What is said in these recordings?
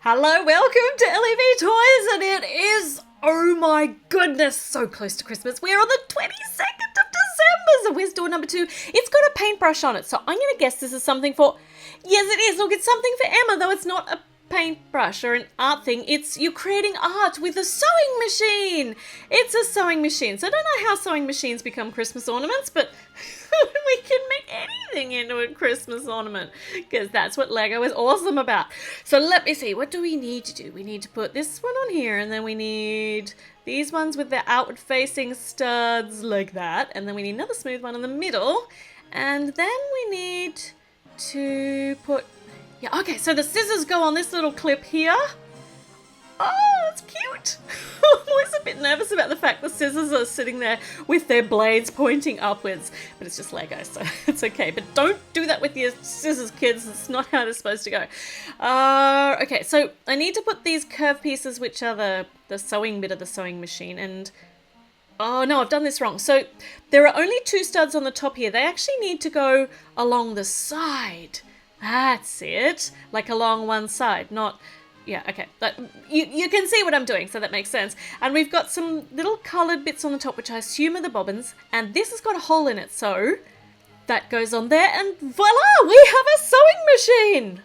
Hello, welcome to LEV Toys, and it is, oh my goodness, so close to Christmas. We're on the 22nd of December, so where's door number 2? It's got a paintbrush on it, so I'm going to guess this is something for, yes it is, look, it's something for Emma, though it's not a paintbrush or an art thing. It's you're creating art with a sewing machine. It's a sewing machine. So I don't know how sewing machines become Christmas ornaments, but we can make anything into a Christmas ornament because that's what Lego is awesome about. So let me see, what do we need to do? We need to put this one on here, and then we need these ones with their outward facing studs like that, and then we need another smooth one in the middle, and then we need to put, yeah, okay, so the scissors go on this little clip here. Oh, it's cute. I'm always a bit nervous about the fact the scissors are sitting there with their blades pointing upwards, but it's just Lego, so it's okay. But don't do that with your scissors, kids. It's not how it's supposed to go. Okay, so I need to put these curved pieces, which are the sewing bit of the sewing machine, and oh no, I've done this wrong. So there are only 2 studs on the top here. They actually need to go along the side. That's it. Like along one side, not... Yeah, okay. But you can see what I'm doing, so that makes sense. And we've got some little coloured bits on the top, which I assume are the bobbins. And this has got a hole in it, so that goes on there. And voila, we have a sewing machine!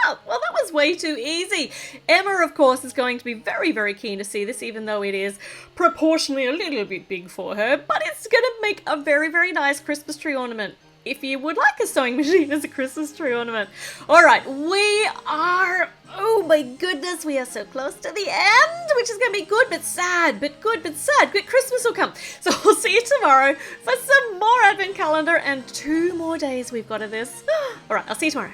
Well, that was way too easy. Emma, of course, is going to be very, very keen to see this, even though it is proportionally a little bit big for her. But it's going to make a very, very nice Christmas tree ornament, if you would like a sewing machine as a Christmas tree ornament. All right, we are, oh my goodness, we are so close to the end, which is going to be good but sad, but good but sad. Good, Christmas will come. So I'll see you tomorrow for some more Advent Calendar and 2 more days we've got of this. All right, I'll see you tomorrow.